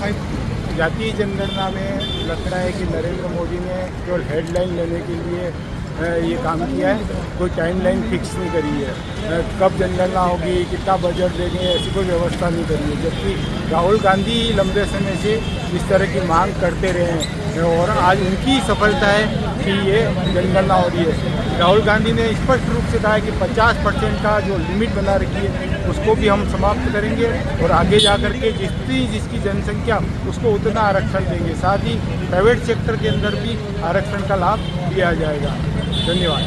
जातीय जनगणना में लग रहा है कि नरेंद्र मोदी ने केवल हेडलाइन लेने के लिए ये काम किया है, कोई टाइमलाइन फिक्स नहीं करी है। कब जनगणना होगी, कितना बजट देंगे, ऐसी कोई व्यवस्था नहीं करी है। जबकि राहुल गांधी लंबे समय से इस तरह की मांग करते रहे हैं और आज उनकी सफलता है कि ये जनगणना हो रही है। राहुल गांधी ने स्पष्ट रूप से कहा है कि 50% का जो लिमिट बना रखी है उसको भी हम समाप्त करेंगे और आगे जा कर के जिसकी जनसंख्या उसको उतना आरक्षण देंगे। साथ ही प्राइवेट सेक्टर के अंदर भी आरक्षण का लाभ दिया जाएगा। धन्यवाद।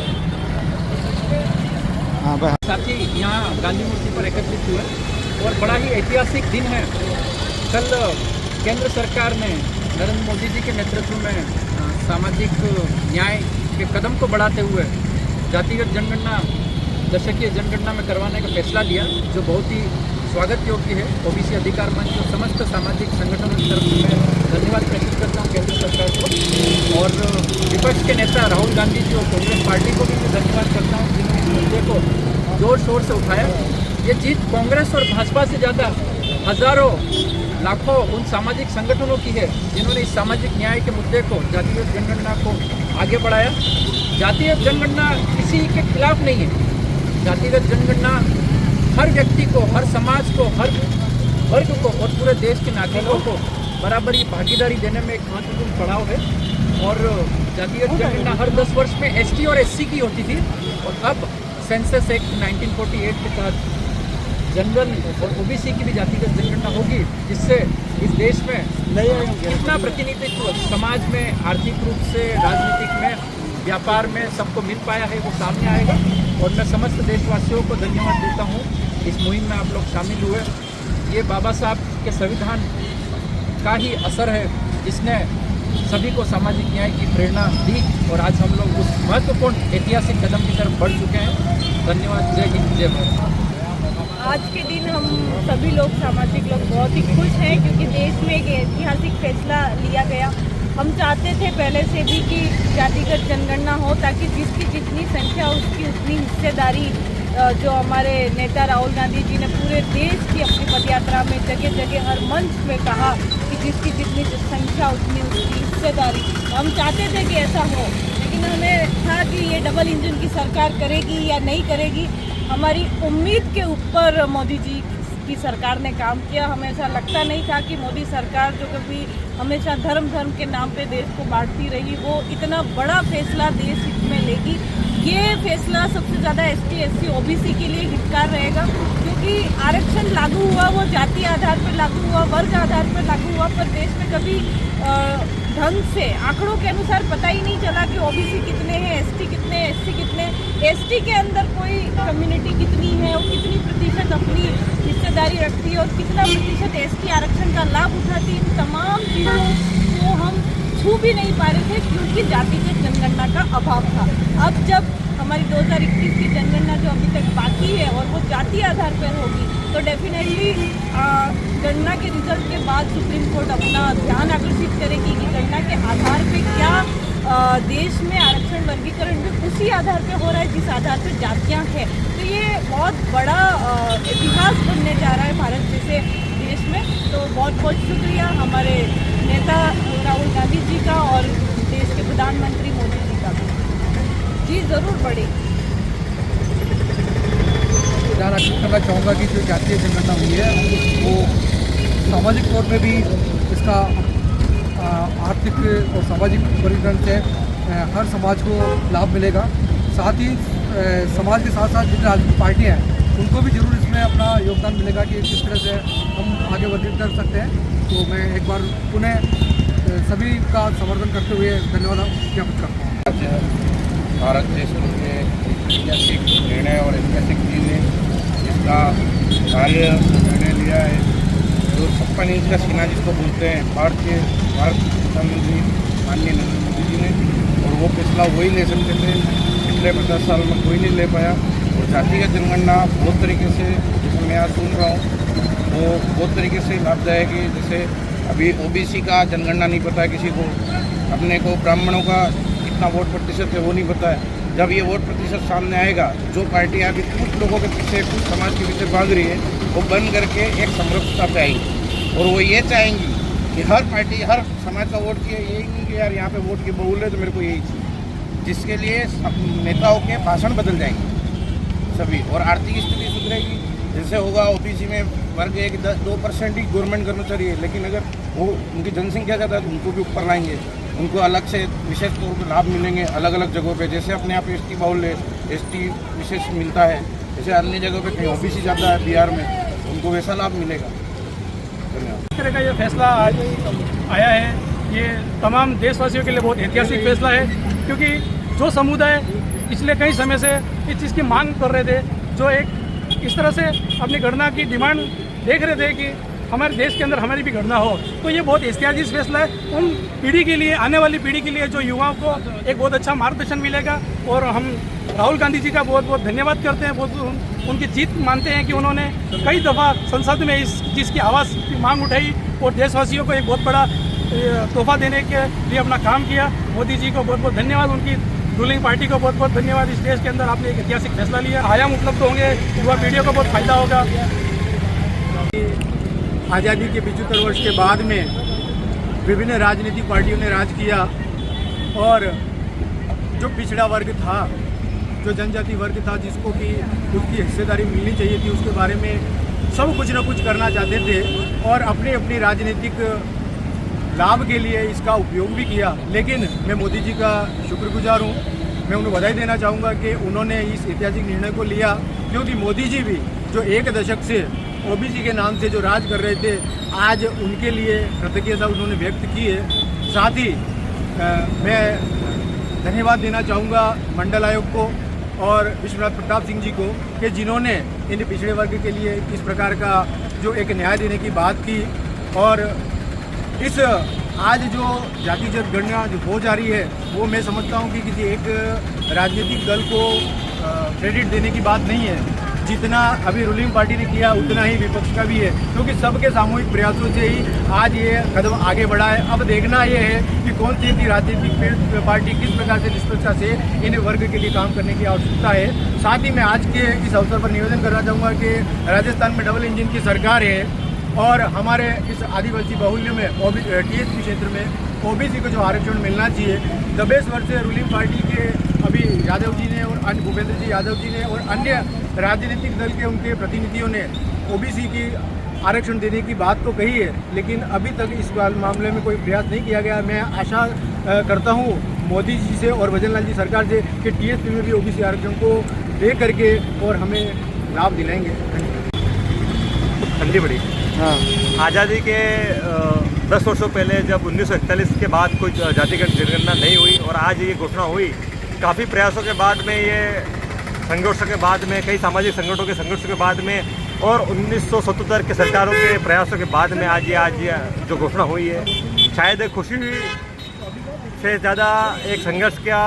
साथी यहाँ गांधी मूर्ति पर एकत्रित हुए और बड़ा ही ऐतिहासिक दिन है। कल केंद्र सरकार ने नरेंद्र मोदी जी के नेतृत्व में सामाजिक न्याय के कदम को बढ़ाते हुए जातिगत जनगणना दशकीय जनगणना में करवाने का फैसला लिया, जो बहुत ही स्वागत योग्य है। ओबीसी अधिकार मंच और समस्त सामाजिक संगठनों की तरफ से मैं धन्यवाद प्रेषित करता हूँ केंद्र सरकार को और विपक्ष के नेता राहुल गांधी जी और कांग्रेस पार्टी को भी मैं धन्यवाद करता हूँ जिन्होंने इस मुद्दे को जोर शोर से उठाया। ये जीत कांग्रेस और भाजपा से ज़्यादा हजारों लाखों उन सामाजिक संगठनों की है जिन्होंने इस सामाजिक न्याय के मुद्दे को, जातीय जनगणना को आगे बढ़ाया। जातीय जनगणना किसी के खिलाफ नहीं है। जातिगत जनगणना हर व्यक्ति को, हर समाज को, हर वर्ग को और पूरे देश के नागरिकों को बराबरी भागीदारी देने में एक महत्वपूर्ण पड़ाव है। और जातिगत जनगणना हर 10 वर्ष में एसटी और एससी की होती थी और अब सेंसस एक्ट 1948 के तहत जनरल और ओबीसी की भी जातिगत जनगणना होगी, जिससे इस देश में कितना प्रतिनिधित्व समाज में, आर्थिक रूप से, राजनीतिक में, व्यापार में सबको मिल पाया है वो सामने आएगा। और मैं समस्त देशवासियों को धन्यवाद देता हूँ इस मुहिम में आप लोग शामिल हुए। ये बाबा साहब के संविधान का ही असर है जिसने सभी को सामाजिक न्याय की प्रेरणा दी और आज हम लोग उस महत्वपूर्ण ऐतिहासिक कदम की तरफ बढ़ चुके हैं। धन्यवाद। जय हिंद, जय भारत। आज के दिन हम सभी लोग, सामाजिक लोग बहुत ही खुश हैं क्योंकि देश में एक ऐतिहासिक फैसला लिया गया। हम चाहते थे पहले से भी कि जातिगत जनगणना हो ताकि जिसकी जितनी संख्या उसकी उतनी हिस्सेदारी, जो हमारे नेता राहुल गांधी जी ने पूरे देश की अपनी पदयात्रा में जगह जगह हर मंच में कहा कि जिसकी जितनी संख्या उतनी उसकी हिस्सेदारी, हम चाहते थे कि ऐसा हो। लेकिन हमें था कि ये डबल इंजन की सरकार करेगी या नहीं करेगी। हमारी उम्मीद के ऊपर मोदी जी की सरकार ने काम किया। हमें ऐसा लगता नहीं था कि मोदी सरकार, जो कभी हमेशा धर्म के नाम पे देश को बांटती रही, वो इतना बड़ा फैसला देश हित में लेगी। ये फैसला सबसे ज़्यादा एसटी, एससी, ओबीसी के लिए हितकार रहेगा क्योंकि आरक्षण लागू हुआ वो जाति आधार पर लागू हुआ, वर्ग आधार पर लागू हुआ, पर देश में कभी ढंग से आंकड़ों के अनुसार पता ही नहीं चला कि ओबीसी कितने हैं, एसटी कितने, एससी कितने, एसटी के अंदर कोई कम्युनिटी कितनी है, वो कितनी प्रतिशत अपनी हिस्सेदारी रखती है और कितना प्रतिशत एसटी आरक्षण का लाभ उठाती है। इन तमाम चीज़ों को हम छू भी नहीं पा रहे थे क्योंकि जातिगत जनगणना का अभाव था। अब जब हमारी 2021 की जनगणना जो अभी तक बाकी है और वो जाति आधार पर होगी तो डेफिनेटली गणना के रिजल्ट के बाद सुप्रीम कोर्ट अपना ध्यान आकर्षित करेगी कि गणना के आधार पे क्या देश में आरक्षण वर्गीकरण भी उसी आधार पे हो रहा है जिस आधार पे जातियाँ हैं। तो ये बहुत बड़ा इतिहास बनने जा रहा है भारत जैसे देश में। तो बहुत बहुत शुक्रिया हमारे नेता राहुल गांधी जी का और देश के प्रधानमंत्री मोदी जी का भी। जी ज़रूर बढ़ेगी। ध्यान करना चाहूँगा कि जो जातीय जनगणना हुई है वो सामाजिक तौर पे भी इसका आर्थिक और सामाजिक वर्गीकरण से हर समाज को लाभ मिलेगा। साथ ही समाज के साथ साथ जितनी राजनीतिक पार्टियाँ हैं उनको भी जरूर इसमें अपना योगदान मिलेगा कि किस तरह से हम आगे वर्गीकृत कर सकते हैं। तो मैं एक बार पुनः सभी का समर्थन करते हुए धन्यवाद ज्ञापित करता हूँ। भारत देश के ऐतिहासिक निर्णय और ऐतिहासिक चीज़ है जिसका कार्य निर्णय लिया है। जो 56 इंच का सीना जिसको बोलते हैं भारत प्रधानमंत्री माननीय नरेंद्र मोदी जी ने, और वो फैसला वही ले सकते थे, पिछले 50 साल में कोई नहीं ले पाया। और जातिगत जनगणना बहुत तरीके से, जैसे मैं आज सुन रहा हूँ, वो बहुत तरीके से लाभदायक है। जैसे अभी ओबीसी का जनगणना नहीं पता है किसी को, अपने को ब्राह्मणों का कितना वोट प्रतिशत है वो नहीं पता है। जब ये वोट प्रतिशत सामने आएगा, जो पार्टियाँ अभी कुछ लोगों के पीछे, कुछ समाज के पीछे भाग रही है, वो बंद करके एक समरसता पे आएंगी और वो ये चाहेंगी कि हर पार्टी हर समाज का वोट किया, यही नहीं कि यार यहाँ पे वोट की बहुल है तो मेरे को यही चाहिए, जिसके लिए नेताओं के भाषण बदल जाएंगे सभी और आर्थिक स्थिति सुधरेगी। जैसे होगा ओबीसी में वर्ग 1-2% ही गवर्नमेंट कर्मचारी है, लेकिन अगर वो उनकी जनसंख्या ज़्यादा है तो उनको भी ऊपर लाएंगे, उनको अलग से विशेष तौर पर लाभ मिलेंगे अलग अलग जगहों पे। जैसे अपने यहाँ पे एसटी बाहुल्य है, एसटी विशेष मिलता है, जैसे अन्य जगहों पे कहीं ओबीसी ज़्यादा है बिहार में, उनको वैसा लाभ मिलेगा। धन्यवाद। इस तरह का ये फैसला आज आया है, ये तमाम देशवासियों के लिए बहुत ऐतिहासिक फैसला है, क्योंकि जो समुदाय पिछले कई समय से इस चीज़ की मांग कर रहे थे, जो एक इस तरह से अपनी गणना की डिमांड देख रहे थे कि हमारे देश के अंदर हमारी भी गणना हो, तो ये बहुत ऐतिहासिक फैसला है। उन पीढ़ी के लिए, आने वाली पीढ़ी के लिए, जो युवाओं को एक बहुत अच्छा मार्गदर्शन मिलेगा। और हम राहुल गांधी जी का बहुत बहुत धन्यवाद करते हैं, बहुत उनकी जीत मानते हैं कि उन्होंने कई दफ़ा संसद में इस चीज़ की आवाज़ की मांग उठाई और देशवासियों को एक बहुत बड़ा तोहफा देने के लिए अपना काम किया। मोदी जी को बहुत बहुत धन्यवाद, उनकी रूलिंग पार्टी को बहुत बहुत धन्यवाद। इस देश के अंदर आपने एक ऐतिहासिक फैसला लिया, आयाम उपलब्ध होंगे, युवा पीढ़ियों को बहुत फायदा होगा। आज़ादी के 75 वर्ष के बाद में विभिन्न राजनीतिक पार्टियों ने राज किया और जो पिछड़ा वर्ग था, जो जनजाति वर्ग था, जिसको कि उसकी हिस्सेदारी मिलनी चाहिए थी, उसके बारे में सब कुछ न कुछ करना चाहते थे और अपनी अपनी राजनीतिक लाभ के लिए इसका उपयोग भी किया। लेकिन मैं मोदी जी का शुक्रगुजार हूँ, मैं उन्हें बधाई देना चाहूँगा कि उन्होंने इस ऐतिहासिक निर्णय को लिया, क्योंकि मोदी जी भी जो एक दशक से ओबीसी के नाम से जो राज कर रहे थे, आज उनके लिए कृतज्ञता उन्होंने व्यक्त की है। साथ ही मैं धन्यवाद देना चाहूँगा मंडल आयोग को और विश्वनाथ प्रताप सिंह जी को कि जिन्होंने इन पिछड़े वर्ग के लिए इस प्रकार का जो एक न्याय देने की बात की। और इस आज जो जातिगत गणना जो हो जा रही है, वो मैं समझता हूँ कि किसी एक राजनीतिक दल को क्रेडिट देने की बात नहीं है। जितना अभी रूलिंग पार्टी ने किया उतना ही विपक्ष का भी है, क्योंकि सबके सामूहिक प्रयासों से ही आज ये कदम आगे बढ़ा है। अब देखना ये है कि कौन सी भी राजनीतिक पार्टी किस प्रकार से निष्पक्षता से इन वर्ग के लिए काम करने की आवश्यकता है। साथ ही मैं आज के इस अवसर पर निवेदन करना चाहूँगा कि राजस्थान में डबल इंजन की सरकार है और हमारे इस आदिवासी बाहुल्य में टीएसपी क्षेत्र में ओबीसी को जो आरक्षण मिलना चाहिए, 20 वर्ष से रूलिंग पार्टी के अभी यादव जी ने और अन्य भूपेंद्र जी यादव जी ने और अन्य राजनीतिक दल के उनके प्रतिनिधियों ने ओबीसी की आरक्षण देने की बात तो कही है, लेकिन अभी तक इस मामले में कोई प्रयास नहीं किया गया। मैं आशा करता हूँ मोदी जी से और भजन लाल जी सरकार से कि टीएसपी में भी ओबीसी आरक्षण को दे करके और हमें लाभ दिलाएंगे। ठंडी बड़ी आज़ादी के 10 वर्षों पहले जब 1941 के बाद कोई जातिगत जनगणना नहीं हुई और आज ये घोषणा हुई, काफ़ी प्रयासों के बाद में, ये संघर्षों के बाद में, कई सामाजिक संगठनों के संघर्षों के बाद में और 1977 के सरकारों के प्रयासों के बाद में आज ये जो घोषणा हुई है, शायद खुशी से ज़्यादा एक संघर्ष का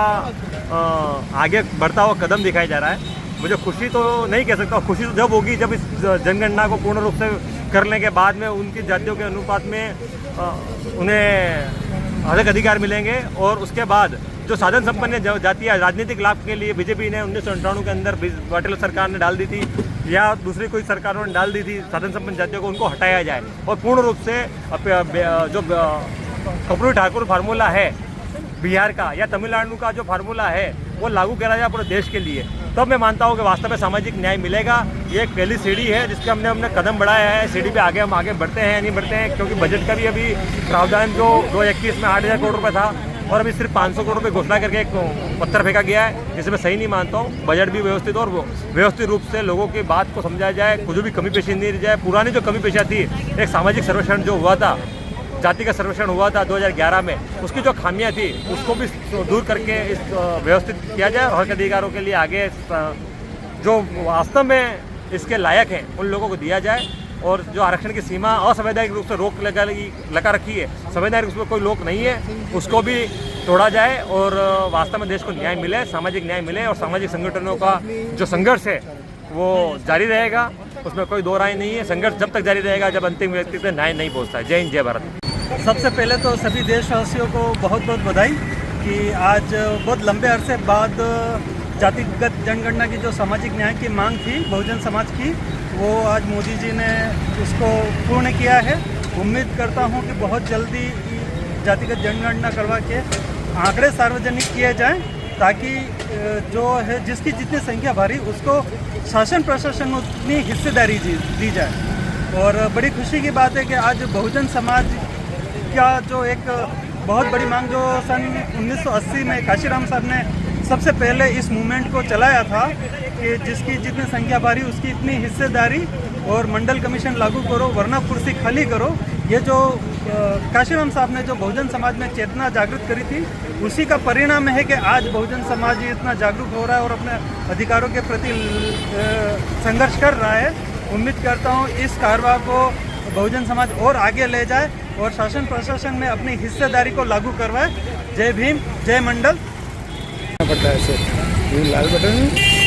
आगे बढ़ता हुआ कदम दिखाया जा रहा है। मुझे खुशी तो नहीं कह सकता, खुशी तो जब होगी जब इस जनगणना को पूर्ण रूप से करने के बाद में उनकी जातियों के अनुपात में उन्हें अधिक अधिकार मिलेंगे और उसके बाद जो साधन संपन्न जातियाँ राजनीतिक लाभ के लिए बीजेपी ने 1998 के अंदर पटेल सरकार ने डाल दी थी या दूसरी कोई सरकारों ने डाल दी थी, साधन संपन्न जातियों को उनको हटाया जाए और पूर्ण रूप से जो कर्पूरी ठाकुर फार्मूला है बिहार का या तमिलनाडु का जो फार्मूला है वो लागू करा जाए पूरे देश के लिए, तब मैं मानता हूँ कि वास्तव में सामाजिक न्याय मिलेगा। ये एक पहली सीढ़ी है जिसके हमने कदम बढ़ाया है। सीढ़ी पे आगे हम आगे बढ़ते हैं या नहीं बढ़ते हैं, क्योंकि बजट का भी अभी प्रावधान जो 2021 में 8,000 करोड़ रुपये था और अभी सिर्फ 500 करोड़ रुपये घोषणा करके एक पत्थर फेंका गया है, जिसे मैं सही नहीं मानता हूँ। बजट भी व्यवस्थित और व्यवस्थित रूप से लोगों की बात को समझाया जाए, कुछ भी कमी पेशी नहीं रह जाए। पुरानी जो कमी पेशियाँ थी, एक सामाजिक सर्वेक्षण जो हुआ था, जाति का सर्वेक्षण हुआ था 2011 में, उसकी जो खामियां थी उसको भी दूर करके इस व्यवस्थित किया जाए और हक अधिकारों के लिए आगे जो वास्तव में इसके लायक हैं उन लोगों को दिया जाए और जो आरक्षण की सीमा असंवैधानिक रूप से रोक लगा रखी है, संवैधानिक रूप से कोई लोक नहीं है, उसको भी तोड़ा जाए और वास्तव में देश को न्याय मिले, सामाजिक न्याय मिले और सामाजिक संगठनों का जो संघर्ष है वो जारी रहेगा, उसमें कोई दो राय नहीं है। संघर्ष जब तक जारी रहेगा जब अंतिम व्यक्ति पे न्याय नहीं पहुँचता है। जय हिंद, जय भारत। सबसे पहले तो सभी देशवासियों को बहुत बहुत बधाई कि आज बहुत लंबे अरसे बाद जातिगत जनगणना की जो सामाजिक न्याय की मांग थी बहुजन समाज की, वो आज मोदी जी ने उसको पूर्ण किया है उम्मीद करता हूं कि बहुत जल्दी जातिगत जनगणना करवा के आंकड़े सार्वजनिक किए जाएं, ताकि जो है जिसकी जितनी संख्या भारी उसको शासन प्रशासन में उतनी हिस्सेदारी दी जाए। और बड़ी खुशी की बात है कि आज बहुजन समाज का जो एक बहुत बड़ी मांग जो सन 1980 में काशीराम साहब ने सबसे पहले इस मूवमेंट को चलाया था कि जिसकी जितनी संख्या भारी उसकी इतनी हिस्सेदारी और मंडल कमीशन लागू करो वरना कुर्सी खाली करो, ये जो काशीराम साहब ने जो बहुजन समाज में चेतना जागृत करी थी उसी का परिणाम है कि आज बहुजन समाज इतना जागरूक हो रहा है और अपने अधिकारों के प्रति संघर्ष कर रहा है। उम्मीद करता हूँ इस कारवां को बहुजन समाज और आगे ले जाए और शासन प्रशासन में अपनी हिस्सेदारी को लागू करवाए। जय भीम, जय मंडल। पड़ता है सर, ये लाल बटन